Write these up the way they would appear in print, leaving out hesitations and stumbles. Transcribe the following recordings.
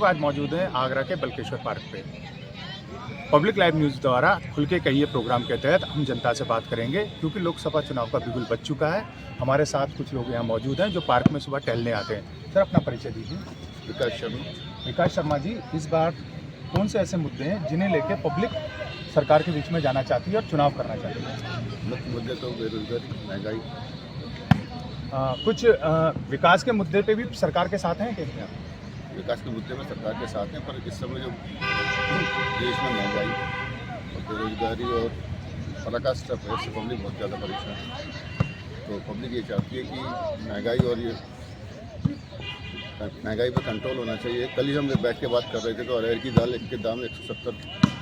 आज मौजूद हैं आगरा के बल्केश्वर पार्क पे। पब्लिक लाइव न्यूज़ द्वारा खुल के कहिए प्रोग्राम के तहत हम जनता से बात करेंगे, क्योंकि लोकसभा चुनाव का बिगुल बज चुका है। हमारे साथ कुछ लोग यहाँ मौजूद हैं जो पार्क में सुबह टहलने आते हैं। सर, अपना परिचय दीजिए। विकास शर्मा जी, इस बार कौन से ऐसे मुद्दे हैं जिन्हें लेकर पब्लिक सरकार के बीच में जाना चाहती है और चुनाव करना चाहती है? मुख्य मुद्दे तो बेरोजगारी, महंगाई। कुछ विकास के मुद्दे पे भी सरकार के साथ हैं क्या? विकास के मुद्दे में सरकार के साथ हैं, पर इस समय जो देश में महंगाई और बेरोजगारी और पराकाष्ठा है, इससे पब्लिक बहुत ज़्यादा परेशान है। तो पब्लिक ये चाहती है कि महंगाई पे कंट्रोल होना चाहिए। कल ही हम बैठ के बात कर रहे थे तो अरहर की दाल के दाम 170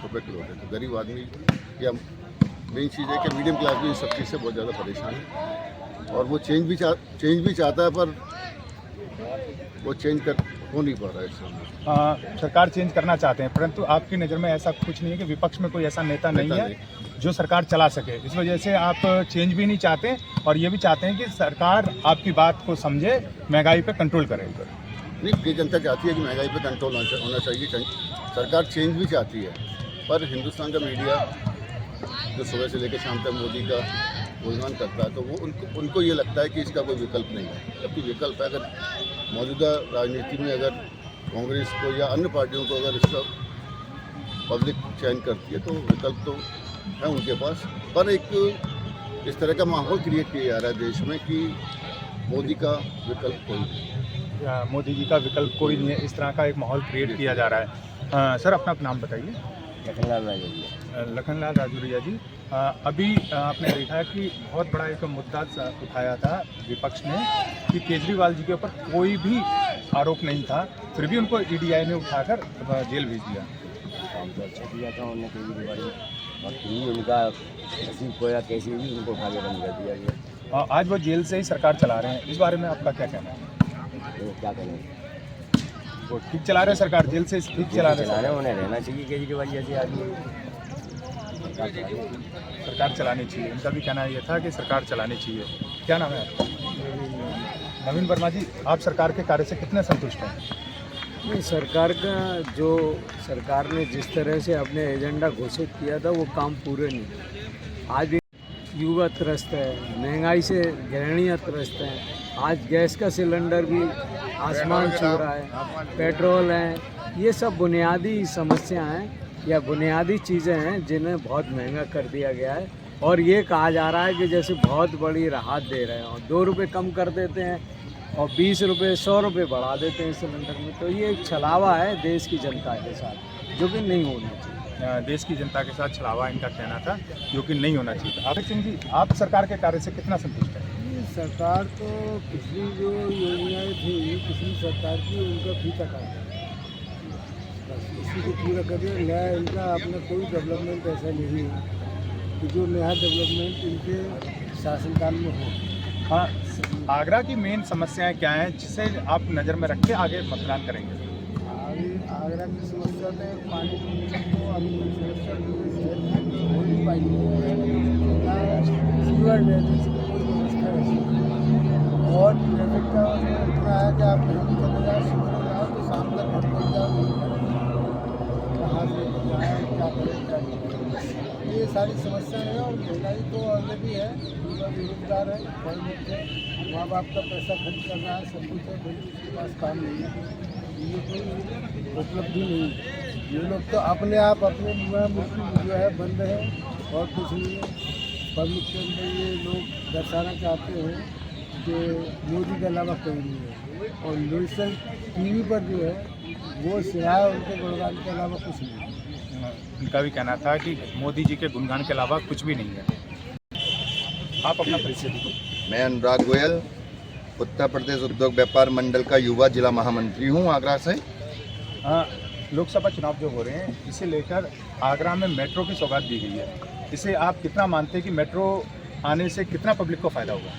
रुपये किलो थे। तो गरीब आदमी या मेन चीज़ है कि मीडियम क्लास भी इस सब चीज़ से बहुत ज़्यादा परेशान है और वो चेंज भी चाहता है, पर वो चेंज हो नहीं पा रहा है इस समय। सरकार चेंज करना चाहते हैं, परंतु आपकी नज़र में ऐसा कुछ नहीं है कि विपक्ष में कोई ऐसा नेता नहीं है जो सरकार चला सके। इस वजह से आप चेंज भी नहीं चाहते और ये भी चाहते हैं कि सरकार आपकी बात को समझे, महंगाई पे कंट्रोल करे। नहीं, ये जनता चाहती है कि महंगाई पे कंट्रोल होना चाहिए। सरकार चेंज भी चाहती है, पर हिंदुस्तान का मीडिया जो सुबह से लेकर शाम तक मोदी का गुणगान करता है, तो वो उनको ये लगता है कि इसका कोई विकल्प नहीं है। जबकि विकल्प है, अगर मौजूदा राजनीति में अगर कांग्रेस को या अन्य पार्टियों को अगर इसका पब्लिक चयन करती है तो विकल्प तो है उनके पास। पर एक इस तरह का माहौल क्रिएट किया जा रहा है देश में कि मोदी का विकल्प कोई नहीं, मोदी जी का विकल्प कोई नहीं है, इस तरह का एक माहौल क्रिएट किया जा रहा है। सर, अपना नाम बताइए। लखनलाल राजौरिया जी, अभी आपने देखा है कि बहुत बड़ा एक मुद्दा उठाया था विपक्ष ने कि केजरीवाल जी के ऊपर कोई भी आरोप नहीं था, फिर भी उनको ईडीआई ने उठाकर जेल भेज दिया। काम तो अच्छा किया था उन्होंने, केजरीवाल ने, और फिर उनका नसीब खोया, कैसे भी उनको उठा के बंद कर दिया गया। आज वो जेल से ही सरकार चला रहे हैं, इस बारे में आपका क्या कहना है? तो क्या करें, वो ठीक चला रहे हैं सरकार, जेल से ठीक चला रहे हैं। उन्हें रहना चाहिए केजरीवाल जैसे आदमी, सरकार चलानी चाहिए। इनका भी कहना ये था कि सरकार चलानी चाहिए। क्या नाम है आपका? नवीन वर्मा जी, आप सरकार के कार्य से कितने संतुष्ट हैं? नहीं, सरकार ने जिस तरह से अपने एजेंडा घोषित किया था वो काम पूरे नहीं हुए। आज भी युवा त्रस्त है, महंगाई से गृहिणियाँ त्रस्त हैं। आज गैस का सिलेंडर भी आसमान छू रहा है, पेट्रोल है, ये सब बुनियादी समस्या हैं या बुनियादी चीज़ें हैं जिन्हें बहुत महंगा कर दिया गया है। और ये कहा जा रहा है कि जैसे बहुत बड़ी राहत दे रहे हैं और 2 रुपये कम कर देते हैं और 20 रुपये 100 रुपये बढ़ा देते हैं सिलेंडर में। तो ये एक छलावा है देश की जनता के साथ, जो कि नहीं होना चाहिए। देश की जनता के साथ छलावा इनका कहना था, जो कि नहीं होना चाहिए। आरके सिंह जी, आप सरकार के कार्य से कितना संतुष्ट हैं? सरकार तो पिछली जो योजनाएं थी पिछली सरकार की, उनका फीता काटा, बस इसी को पूरा करिए। नया इनका अपना कोई डेवलपमेंट ऐसा नहीं है कि जो नया डेवलपमेंट इनके शासनकाल में हो। हाँ, आगरा की मेन समस्याएं क्या हैं जिसे आप नज़र में रख के आगे मतदान करेंगे? आगरा की समस्या में पानी की समस्या हो नहीं पाई, सीवर ड्रेनेज की कोई व्यवस्था नहीं, और ट्रैफिक का इतना है कि आप कहीं भी चले जाओ, सुबह जाओ तो शाम तक घर पहुँच जाओ, कहाँ से जाए, क्या करें, क्या नहीं। ये सारी समस्याएं हैं। और महंगाई तो ऑलरेडी है, युवा बेरोजगार है, बड़े लोग हैं, माँ बाप का पैसा खर्च कर रहा है, सब कुछ है, फिर उसके पास काम नहीं है, ये कोई उपलब्धि नहीं है। ये लोग तो अपने आप अपने मुल्क जो है बंद है और कुछ नहीं है। पब्लिक के अंदर ये लोग दर्शाना चाहते हैं कि मोदी के अलावा कोई नहीं है, और नेशनल टीवी पर जो है वो सिवाय उनके गुणगान के अलावा कुछ नहीं है। इनका भी कहना था कि मोदी जी के गुणगान के अलावा कुछ भी नहीं है। आप अपना परिचय दीजिए। मैं अनुराग गोयल, उत्तर प्रदेश उद्योग व्यापार मंडल का युवा जिला महामंत्री हूं आगरा से। लोकसभा चुनाव जो हो रहे हैं, इसे लेकर आगरा में मेट्रो की सौगात दी गई है। इसे आप कितना मानते हैं कि मेट्रो आने से कितना पब्लिक को फ़ायदा होगा?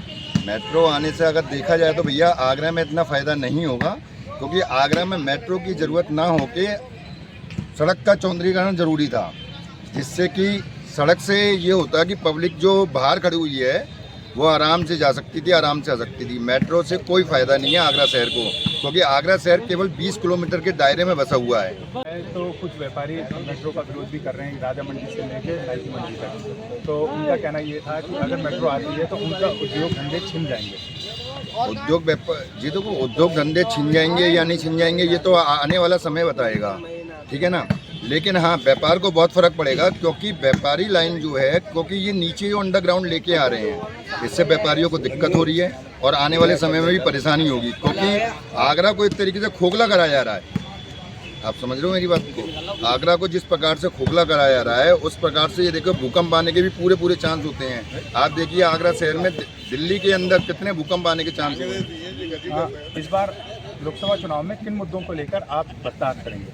मेट्रो आने से अगर देखा जाए तो भैया आगरा में इतना फ़ायदा नहीं होगा, क्योंकि आगरा में मेट्रो की ज़रूरत ना होके सड़क का चौंदरीकरण ज़रूरी था, जिससे कि सड़क से ये होता है कि पब्लिक जो बाहर खड़ी हुई है वो आराम से जा सकती थी, आराम से आ सकती थी। मेट्रो से कोई फ़ायदा नहीं है आगरा शहर को, क्योंकि आगरा शहर केवल 20 किलोमीटर के दायरे में बसा हुआ है। तो कुछ व्यापारी मेट्रो का विरोध भी कर रहे हैं, राजा मंडी से लेकर नाइकी मंडी तक। तो उनका कहना ये था कि अगर मेट्रो आती है तो उनका उद्योग धंधे छिन जाएंगे। उद्योग धंधे छिन जाएंगे या नहीं छिन जाएंगे ये तो आने वाला समय बताएगा, ठीक है ना। लेकिन हाँ, व्यापार को बहुत फर्क पड़ेगा, क्योंकि व्यापारी लाइन जो है, क्योंकि ये नीचे अंडरग्राउंड लेके आ रहे हैं, इससे व्यापारियों को दिक्कत हो रही है और आने वाले समय में भी परेशानी होगी, क्योंकि आगरा को एक तरीके से खोखला कराया जा रहा है। आप समझ रहे हो मेरी बात को? आगरा को जिस प्रकार से खोखला कराया जा रहा है, उस प्रकार से ये देखो भूकंप आने के भी पूरे चांस होते हैं। आप देखिए आगरा शहर में, दिल्ली के अंदर कितने भूकंप आने के चांस हैं। इस बार लोकसभा चुनाव में किन मुद्दों को लेकर आप बर्ताव करेंगे?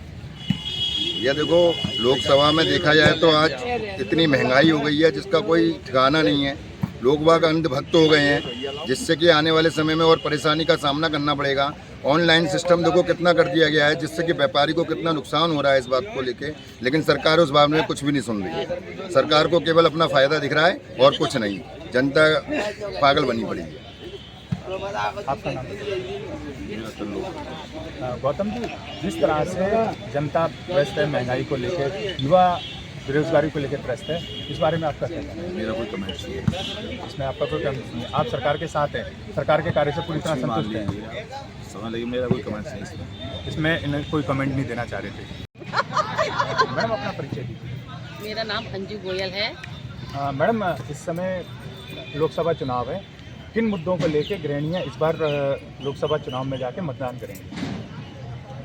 यह देखो, लोकसभा में देखा जाए तो आज इतनी महंगाई हो गई है जिसका कोई ठिकाना नहीं है। लोग बाग अंधभक्त हो गए हैं, जिससे कि आने वाले समय में और परेशानी का सामना करना पड़ेगा। ऑनलाइन सिस्टम देखो कितना कर दिया गया है, जिससे कि व्यापारी को कितना नुकसान हो रहा है इस बात को लेके, लेकिन सरकार उस बारे में कुछ भी नहीं सुन रही है। सरकार को केवल अपना फ़ायदा दिख रहा है और कुछ नहीं। जनता पागल बनी पड़ी है। आपका नाम? गौतम जी, जिस तरह से जनता त्रस्त है महंगाई को लेकर, युवा बेरोजगारी को लेकर त्रस्त है, इस बारे में आपका क्या कहना है? मेरा कोई कमेंट्स नहीं है इसमें आपका कोई कमेंट नहीं है? आप सरकार के साथ हैं, सरकार के कार्य से पूरी तरह संतुष्ट हैं? समझ लगी, मेरा कोई कमेंट्स नहीं इसमें। इसमें इन्हें कोई कमेंट नहीं देना चाह रहे थे। मैडम अपना परिचय दीजिए। मेरा नाम अंजू गोयल है। मैडम, इस समय लोकसभा चुनाव है, किन मुद्दों को लेकर गृहिणियाँ इस बार लोकसभा चुनाव में जाके मतदान करेंगे?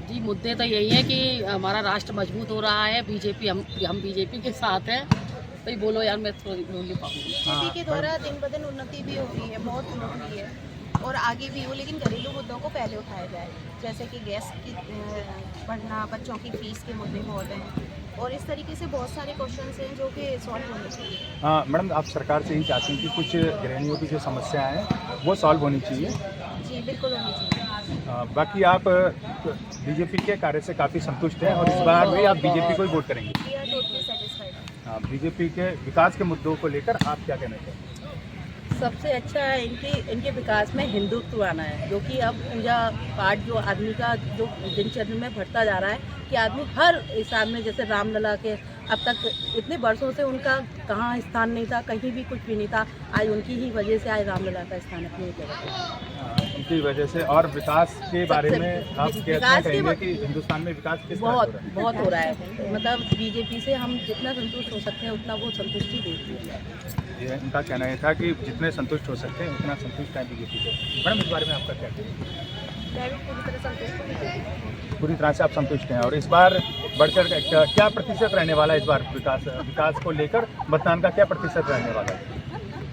जी, मुद्दे तो यही है कि हमारा राष्ट्र मजबूत हो रहा है। बीजेपी, हम बीजेपी के साथ हैं। भाई बोलो यार, मैं थोड़ी बोल नहीं पाऊँगी। बीजेपी के द्वारा दिन ब दिन उन्नति भी हो रही है, बहुत उन्नति हुई है और आगे भी हो, लेकिन घरेलू मुद्दों को पहले उठाया जाए, जैसे कि गैस की बढ़ना, बच्चों की फीस के मुद्दे बहुत हैं और इस तरीके से बहुत सारे क्वेश्चंस हैं जो कि सॉल्व होने चाहिए। हाँ मैडम, आप सरकार से ही चाहती हैं कि कुछ गृहिणियों की जो समस्याएं हैं वो सॉल्व होनी चाहिए? जी बिल्कुल होनी चाहिए। बाकी आप बीजेपी के कार्य से काफ़ी संतुष्ट हैं और इस बार भी आप बीजेपी को ही वोट करेंगे? We are totally satisfied. हाँ, बीजेपी के विकास के मुद्दों को लेकर आप क्या कहना चाहेंगे? सबसे अच्छा है इनके विकास में हिंदुत्व आना है, जो कि अब पूजा पाठ जो आदमी का जो दिनचर्या में बढ़ता जा रहा है कि आदमी हर हिसाब में, जैसे रामलला के अब तक इतने वर्षों से उनका कहाँ स्थान नहीं था, कहीं भी कुछ भी नहीं था, आज उनकी ही वजह से आज रामलला का स्थान अपनी जगह पे। उनकी वजह से। और विकास के बारे में आप क्या कहेंगे कि हिंदुस्तान में विकास किस तरह बहुत हो रहा है। मतलब बीजेपी से हम जितना संतुष्ट हो सकते हैं उतना वो संतुष्टि देती है। ये इनका कहना ये था कि जितने संतुष्ट हो सकते हैं उतना संतुष्ट है बीजेपी से। मैडम, इस बारे में आपका क्या कहना है? मैं भी पूरी तरह संतुष्ट हूँ। पूरी तरह से आप संतुष्ट हैं। और इस बार बढ़कर क्या प्रतिशत रहने वाला है? इस बार विकास को लेकर मतदान का क्या प्रतिशत रहने वाला है?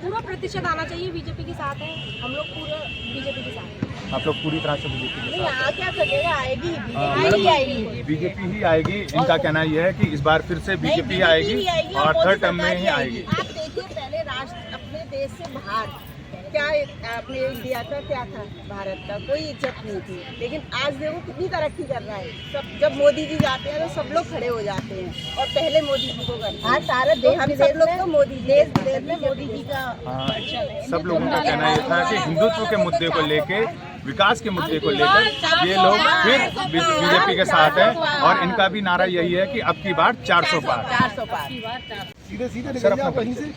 पूरा प्रतिशत आना चाहिए। बीजेपी के साथ है हम लोग, पूरा बीजेपी के साथ हैं। आप लोग पूरी तरह से बीजेपी के साथ हैं? क्या करेगा, आएगी बीजेपी ही आएगी। इनका कहना यह है कि इस बार फिर से बीजेपी आएगी और थर्ड टर्म में ही आएगी। आप देखिए, पहले राष्ट्र अपने देश से बाहर क्या अपने इंडिया का क्या था, भारत का कोई इज्जत नहीं थी, लेकिन आज देखो कितनी तरक्की कर रहा है। सब जब मोदी जी जाते हैं तो सब लोग खड़े हो जाते हैं और पहले मोदी जी को करते हैं। सारे देश हम सब लोग तो मोदी देश में मोदी जी का। सब लोगों का कहना ये था कि हिंदुत्व के मुद्दे को लेके, विकास के मुद्दे को लेकर ये लोग फिर बीजेपी के साथ हैं और इनका भी नारा यही है कि अब की बार 400 पार। सीधे सर, अपना परिचय।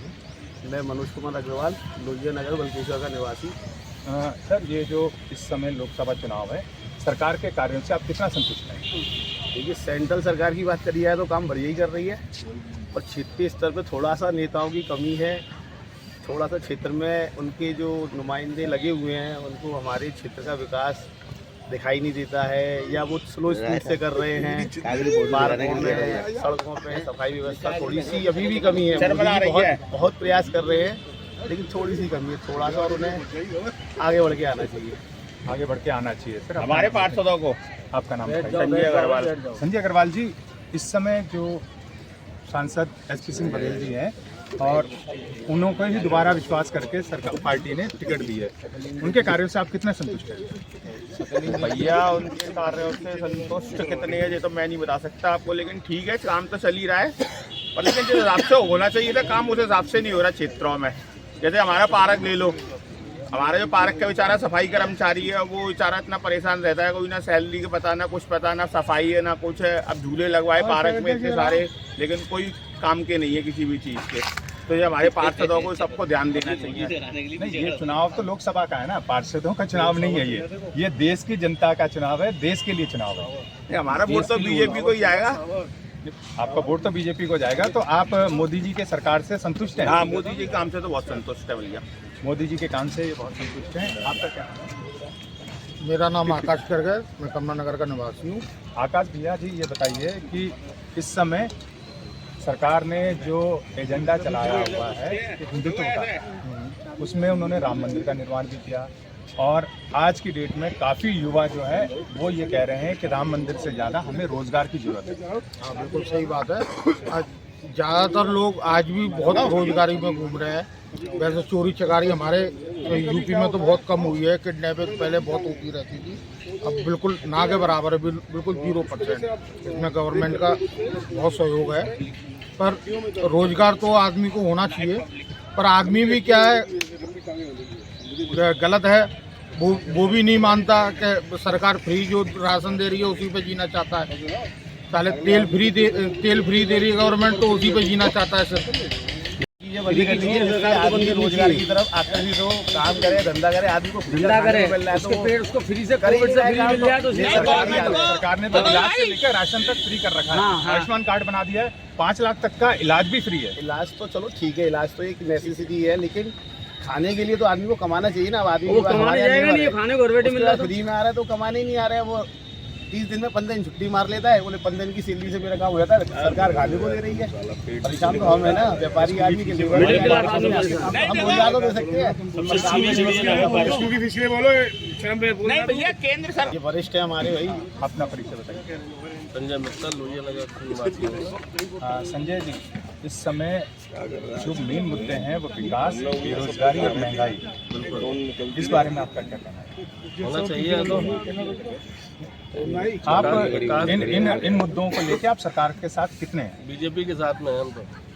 मैं मनोज कुमार अग्रवाल, लोहिया नगर बल्केश्वर का निवासी। सर, ये जो इस समय लोकसभा चुनाव है, सरकार के कार्यों से आप कितना संतुष्ट हैं? देखिए, सेंट्रल सरकार की बात करी जाए तो काम बढ़िया ही कर रही है और क्षेत्रीय स्तर पर थोड़ा सा नेताओं की कमी है। थोड़ा सा क्षेत्र में उनके जो नुमाइंदे लगे हुए हैं उनको हमारे क्षेत्र का विकास दिखाई नहीं देता है, या वो स्लो स्पीड से कर रहे हैं। पार्कों में, सड़कों पे सफाई व्यवस्था थोड़ी सी अभी भी कमी है। बहुत प्रयास कर रहे हैं, लेकिन थोड़ी सी कमी है। थोड़ा सा और उन्हें आगे बढ़ के आना चाहिए। आगे बढ़ के आना चाहिए। सर, हमारे पार्षदों को। आपका नाम? संजय अग्रवाल। संजय अग्रवाल जी, इस समय जो सांसद SP सिंह बघेल जी हैं और उन्होंने ही दोबारा विश्वास करके सरकार पार्टी ने टिकट दी है, उनके कार्यों से आप कितने संतुष्ट हैं? भैया, उनके कार्यों से संतुष्ट कितने हैं ये तो मैं नहीं बता सकता आपको, लेकिन ठीक है, काम तो चल ही रहा है। और लेकिन जिस हिसाब से होना चाहिए था काम, उस हिसाब से नहीं हो रहा क्षेत्रों में। जैसे हमारा पार्क ले लो, हमारा जो पार्क का बेचारा सफाई कर्मचारी है वो बेचारा इतना परेशान रहता है, कोई ना सैलरी का पता, ना कुछ पता, ना सफाई है ना कुछ है। अब झूले लगवाए पार्क में इतने सारे, लेकिन कोई काम के नहीं है किसी भी चीज़ के। तो ये हमारे पार्षदों को सबको ध्यान देना चाहिए। नहीं, ये चुनाव तो लोकसभा का है ना, पार्षदों का चुनाव नहीं है ये देश की जनता का चुनाव है, देश के लिए चुनाव है। हमारा वोट तो बीजेपी को ही जाएगा। आपका वोट तो बीजेपी को जाएगा, तो आप मोदी जी के सरकार से संतुष्ट हैं? हाँ, मोदी जी के काम से तो बहुत संतुष्ट है भैया। मोदी जी के काम से बहुत संतुष्ट हैं। आपका क्या नाम है? मेरा नाम आकाश करगर, मैं कमला नगर का निवासी हूँ। आकाश भैया जी, ये बताइए कि इस समय सरकार ने जो एजेंडा चलाया हुआ है हिंदुत्व का, उसमें उन्होंने राम मंदिर का निर्माण भी किया, और आज की डेट में काफ़ी युवा जो है वो ये कह रहे हैं कि राम मंदिर से ज़्यादा हमें रोज़गार की ज़रूरत है। हाँ, बिल्कुल सही बात है। आज ज़्यादातर लोग आज भी बहुत रोजगारी में घूम रहे हैं। वैसे चोरी चकारी हमारे यूपी में तो बहुत कम हुई है, किडनैपिंग पहले बहुत होती रहती थी, अब बिल्कुल ना के बराबर है, बिल्कुल 0%। इसमें गवर्नमेंट का बहुत सहयोग है, पर रोजगार तो आदमी को होना चाहिए। पर आदमी भी क्या है, गलत है, वो भी नहीं मानता कि सरकार फ्री जो राशन दे रही है उसी पे जीना चाहता है। साले तेल फ्री दे रही है गवर्नमेंट, तो उसी पे जीना चाहता है सर। आदमी रोजगार की तरफ आकर्षित हो, काम करे, धंधा करे, आदमी को धंधा करे, उसके पेड़ उसको फ्री से कोविड से फ्री मिल जाए तो सरकार ने तो इलाज से लेकर राशन तक फ्री कर रखा है। आयुष्मान कार्ड बना दिया है, 5 लाख तक का इलाज भी फ्री है। इलाज तो चलो ठीक है, इलाज तो एक नेसेसिटी है, लेकिन खाने के लिए तो आदमी को कमाना चाहिए ना। अब आदमी वो कमाने जाएगा नहीं, खाने को मिल रहा है, फ्री में आ रहा है तो कमाने ही नहीं आ रहा है। वो 30 दिन में 15 दिन छुट्टी मार लेता है, बोले 15 दिन की सैलरी से मेरा काम हो जाता है। सरकार खाने को दे रही है, परेशान तो हम है ना, व्यापारी आदमी के लिए हम रोजगार तो दे सकते हैं। भैया केंद्र सरकार ये वरिष्ठ है हमारे भाई। अपना परिचय बताइए। संजय मित्तल, लोहिया नगर निवासी हूँ। संजय जी, इस समय जो मेन मुद्दे हैं वो विकास, बेरोजगारी और महंगाई, इस बारे में आपका क्या कहना है? होना चाहिए तो आप इन मुद्दों को लेकर आप सरकार के साथ कितने हैं? बीजेपी के साथ में हम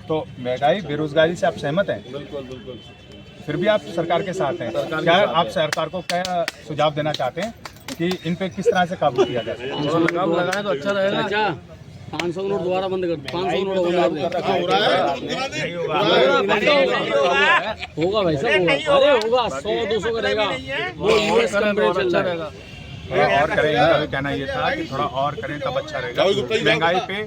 तो महंगाई बेरोजगारी से आप सहमत हैं? बिल्कुल बिल्कुल। फिर भी आप सरकार के साथ हैं, क्या आप सरकार को क्या सुझाव देना चाहते हैं कि इन पे किस तरह से काबू किया जाए? लगाम लगाए तो अच्छा रहेगा। 500 नोट दोबारा बंद कर, 500 नोट होगा भाई साहब, अरे होगा 100-200 करेगा वो यूएस अच्छा रहेगा। थोड़ा और करें, इनका भी कहना ये था कि थोड़ा और करें तब अच्छा रहेगा। महंगाई पे,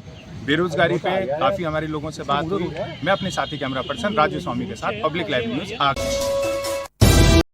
बेरोजगारी पे काफ़ी हमारे लोगों से बात हुई। मैं अपने साथी कैमरा पर्सन राजू स्वामी के साथ पब्लिक लाइव न्यूज़।